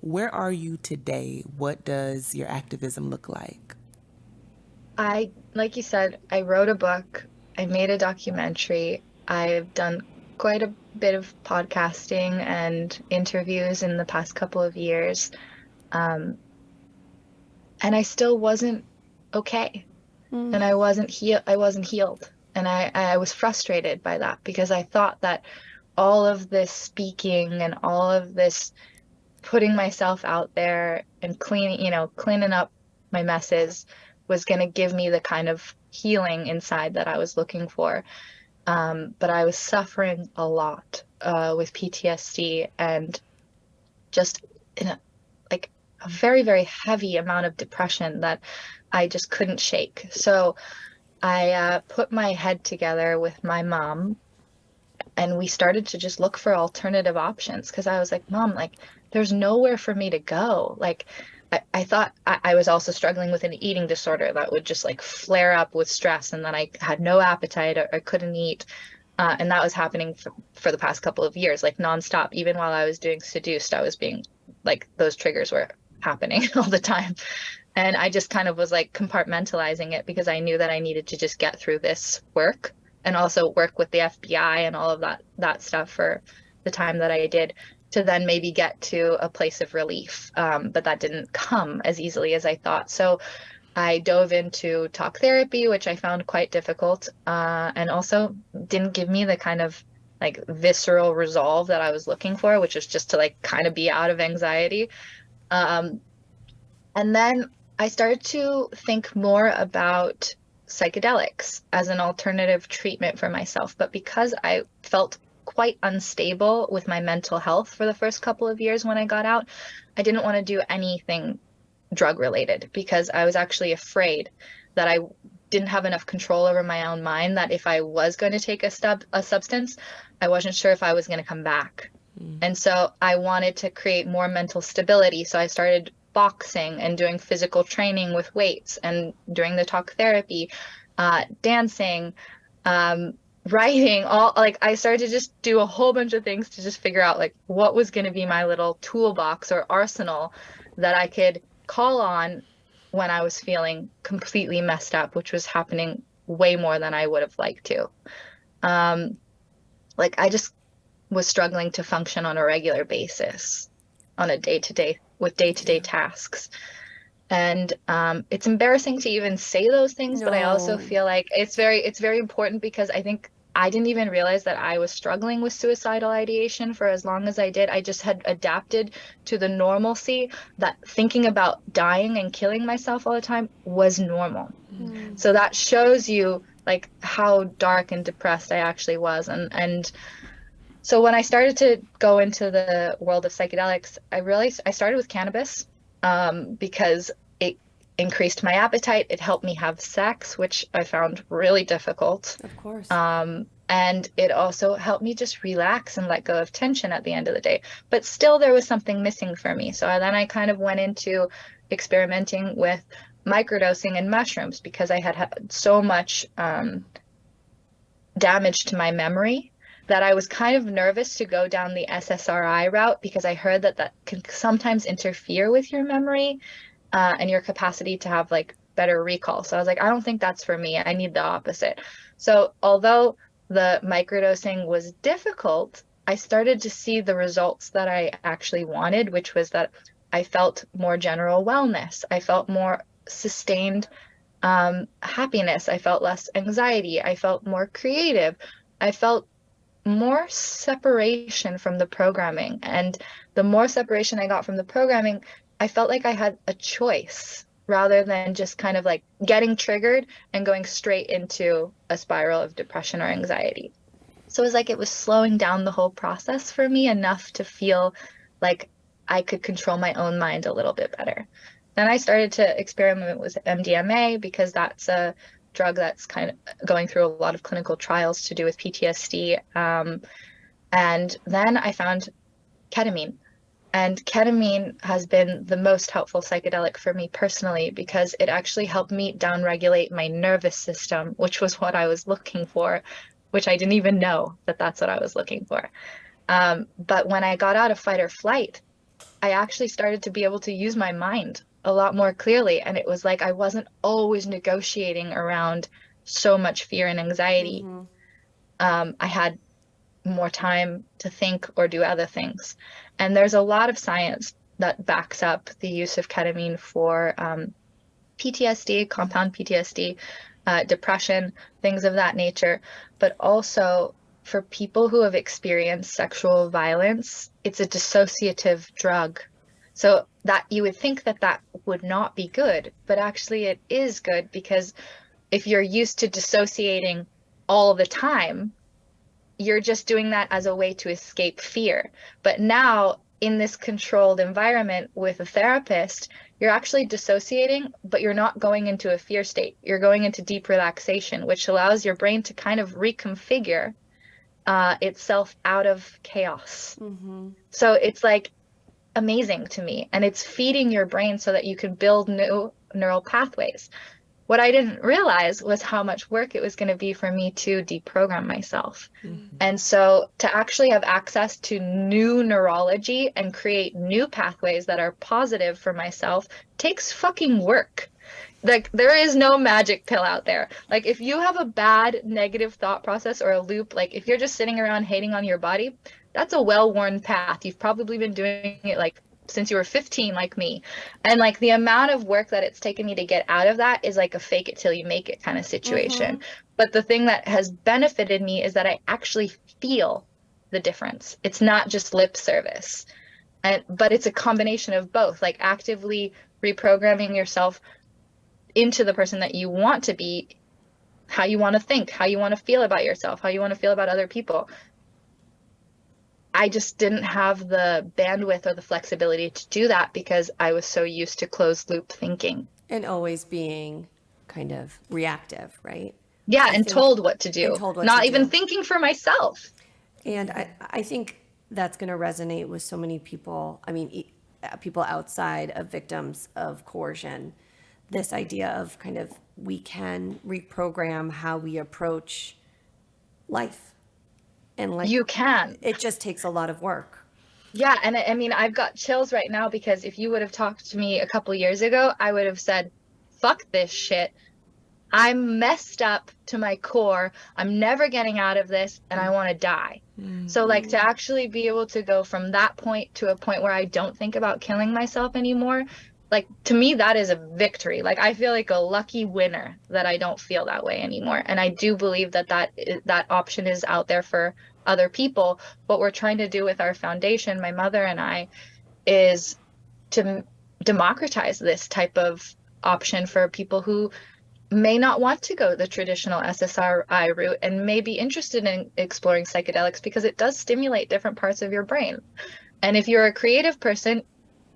Where are you today? What does your activism look like? Like you said, I wrote a book, I made a documentary, I've done quite a bit of podcasting and interviews in the past couple of years. Um, and I still wasn't okay. And I wasn't healed. And I was frustrated by that because I thought that all of this speaking and all of this putting myself out there and cleaning up my messes was going to give me the kind of healing inside that I was looking for. But I was suffering a lot with PTSD and just in like a very, very heavy amount of depression that I just couldn't shake. So I put my head together with my mom and we started to just look for alternative options because I was like, Mom, like, there's nowhere for me to go. Like, I thought I was also struggling with an eating disorder that would just like flare up with stress, and then I had no appetite or couldn't eat. And that was happening for the past couple of years, like nonstop. Even while I was doing Seduced, I was being like, those triggers were happening all the time. And I just kind of was like compartmentalizing it because I knew that I needed to just get through this work and also work with the FBI and all of that stuff for the time that I did to then maybe get to a place of relief. But that didn't come as easily as I thought. So I dove into talk therapy, which I found quite difficult, and also didn't give me the kind of like visceral resolve that I was looking for, which is just to like kind of be out of anxiety. Um, and then I started to think more about psychedelics as an alternative treatment for myself. But because I felt quite unstable with my mental health for the first couple of years when I got out, I didn't want to do anything drug related because I was actually afraid that I didn't have enough control over my own mind, that if I was going to take a substance, I wasn't sure if I was going to come back. And so I wanted to create more mental stability. So I started boxing and doing physical training with weights and doing the talk therapy, dancing, um, writing, all like I started to just do a whole bunch of things to just figure out like what was going to be my little toolbox or arsenal that I could call on when I was feeling completely messed up, which was happening way more than I would have liked to. Um, like I just was struggling to function on a regular basis on a day-to-day with day-to-day Yeah. tasks. And it's embarrassing to even say those things, but I also No. feel like it's very important because I think I didn't even realize that I was struggling with suicidal ideation for as long as I did. I just had adapted to the normalcy that thinking about dying and killing myself all the time was normal. So that shows you like how dark and depressed I actually was. And so when I started to go into the world of psychedelics, I realized I started with cannabis because it increased my appetite. It helped me have sex, which I found really difficult. Of course. And it also helped me just relax and let go of tension at the end of the day. But still, there was something missing for me. So then I kind of went into experimenting with microdosing and mushrooms because I had had so much damage to my memory that I was kind of nervous to go down the SSRI route because I heard that that can sometimes interfere with your memory and your capacity to have like better recall. So I was like, I don't think that's for me. I need the opposite. So although the microdosing was difficult, I started to see the results that I actually wanted, which was that I felt more general wellness. I felt more sustained happiness. I felt less anxiety. I felt more creative. I felt more separation from the programming. And the more separation I got from the programming, I felt like I had a choice rather than just kind of like getting triggered and going straight into a spiral of depression or anxiety. So it was like it was slowing down the whole process for me enough to feel like I could control my own mind a little bit better. Then I started to experiment with MDMA because that's a drug that's kind of going through a lot of clinical trials to do with PTSD. And then I found ketamine. And ketamine has been the most helpful psychedelic for me personally because it actually helped me downregulate my nervous system, which was what I was looking for, which I didn't even know that that's what I was looking for. But when I got out of fight or flight, I actually started to be able to use my mind a lot more clearly. And it was like I wasn't always negotiating around so much fear and anxiety. Mm-hmm. I had more time to think or do other things. And there's a lot of science that backs up the use of ketamine for PTSD, compound PTSD, depression, things of that nature, but also for people who have experienced sexual violence, it's a dissociative drug. So that you would think that that would not be good, but actually it is good because if you're used to dissociating all the time, you're just doing that as a way to escape fear. But now, in this controlled environment with a therapist, you're actually dissociating, but you're not going into a fear state. You're going into deep relaxation, which allows your brain to kind of reconfigure itself out of chaos. Mm-hmm. So it's like amazing to me. And it's feeding your brain so that you can build new neural pathways. What I didn't realize was how much work it was going to be for me to deprogram myself. Mm-hmm. And so to actually have access to new neurology and create new pathways that are positive for myself takes fucking work. Like there is no magic pill out there. Like if you have a bad negative thought process or a loop, like if you're just sitting around hating on your body, that's a well-worn path. You've probably been doing it like since you were 15 like me. And like the amount of work that it's taken me to get out of that is like a fake it till you make it kind of situation. But the thing that has benefited me is that I actually feel the difference. It's not just lip service. But it's a combination of both, like actively reprogramming yourself into the person that you want to be, how you want to think, how you want to feel about yourself, how you want to feel about other people. I just didn't have the bandwidth or the flexibility to do that because I was so used to closed loop thinking. And always being kind of reactive, right? Yeah, and told what to do. Not even thinking for myself. And I think that's going to resonate with so many people. I mean, people outside of victims of coercion. This idea of kind of we can reprogram how we approach life. And like you can. It just takes a lot of work. Yeah, and I mean, I've got chills right now because if you would have talked to me a couple years ago, I would have said, fuck this shit. I'm messed up to my core. I'm never getting out of this and I want to die. Mm-hmm. So like to actually be able to go from that point to a point where I don't think about killing myself anymore, like to me, that is a victory. Like I feel like a lucky winner that I don't feel that way anymore. And I do believe that that option is out there for other people. What we're trying to do with our foundation, my mother and I, is to democratize this type of option for people who may not want to go the traditional SSRI route and may be interested in exploring psychedelics because it does stimulate different parts of your brain. And if you're a creative person,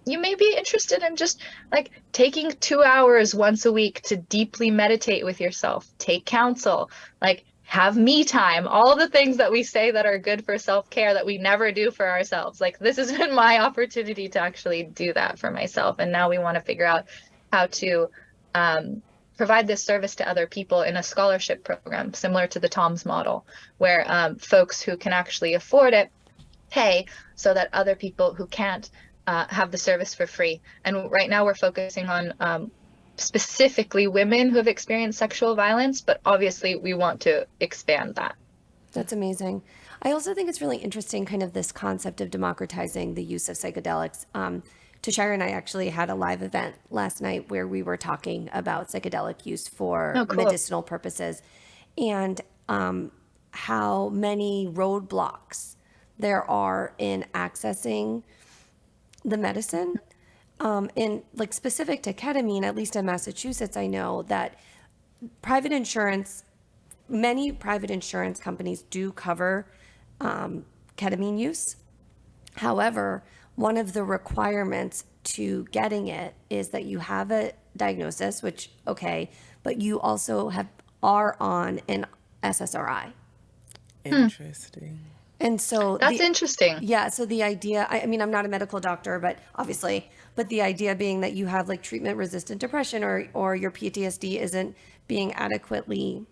you may be interested in just like taking 2 hours once a week to deeply meditate with yourself, take counsel, like have me time, all the things that we say that are good for self-care that we never do for ourselves. Like this has been my opportunity to actually do that for myself. And now we want to figure out how to provide this service to other people in a scholarship program, similar to the TOMS model, where folks who can actually afford it pay so that other people who can't have the service for free. And right now we're focusing on specifically women who have experienced sexual violence, but obviously we want to expand that. That's amazing. I also think it's really interesting, kind of this concept of democratizing the use of psychedelics. Tashira and I actually had a live event last night where we were talking about psychedelic use for medicinal purposes and how many roadblocks there are in accessing the medicine. And like specific to ketamine, at least in Massachusetts, I know that many private insurance companies do cover ketamine use. However, one of the requirements to getting it is that you have a diagnosis, which, okay, but you also are on an SSRI. Interesting. And so that's interesting. Yeah. So the idea, I mean, I'm not a medical doctor, but the idea being that you have like treatment resistant depression or your PTSD isn't being adequately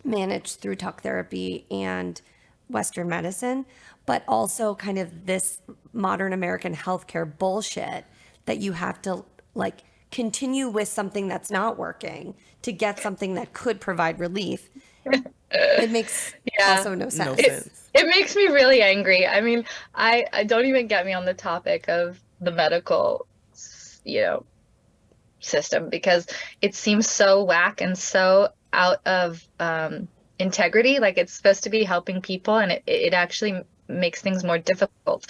managed through talk therapy and Western medicine. but also kind of this modern American healthcare bullshit that you have to like continue with something that's not working to get something that could provide relief. It makes Yeah. also no No sense. sense. It makes me really angry. I mean, I don't even get me on the topic of the medical, you know, system, because it seems so whack and so out of integrity. Like it's supposed to be helping people, and it actually makes things more difficult.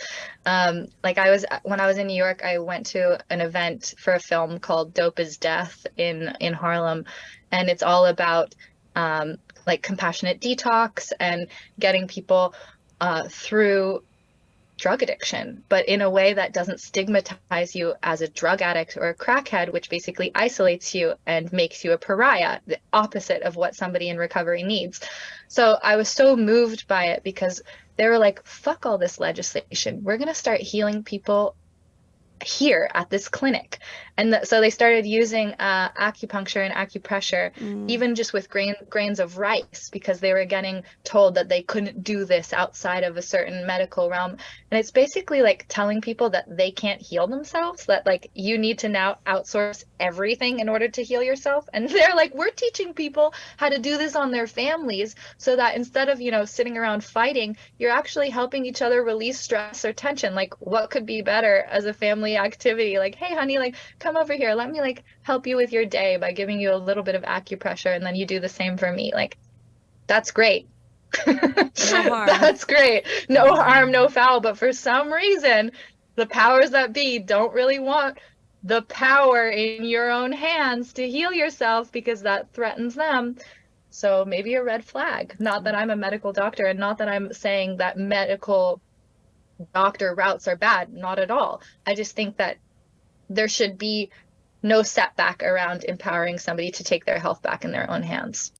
Like when I was in New York, I went to an event for a film called Dope is Death in Harlem, and it's all about like compassionate detox and getting people through drug addiction, but in a way that doesn't stigmatize you as a drug addict or a crackhead, which basically isolates you and makes you a pariah, the opposite of what somebody in recovery needs. So I was so moved by it because they were like, fuck all this legislation. We're going to start healing people here at this clinic. And so they started using acupuncture and acupressure, even just with grains of rice, because they were getting told that they couldn't do this outside of a certain medical realm. And it's basically like telling people that they can't heal themselves, that like you need to now outsource everything in order to heal yourself. And they're like, we're teaching people how to do this on their families so that instead of, sitting around fighting, you're actually helping each other release stress or tension. Like what could be better as a family activity? Like, hey honey, like come over here, let me like help you with your day by giving you a little bit of acupressure, and then you do the same for me. Like that's great. No harm. That's great. No harm, no foul. But for some reason, the powers that be don't really want the power in your own hands to heal yourself because that threatens them. So maybe a red flag. Not that I'm a medical doctor, and not that I'm saying that medical doctor routes are bad. Not at all. I just think that there should be no setback around empowering somebody to take their health back in their own hands.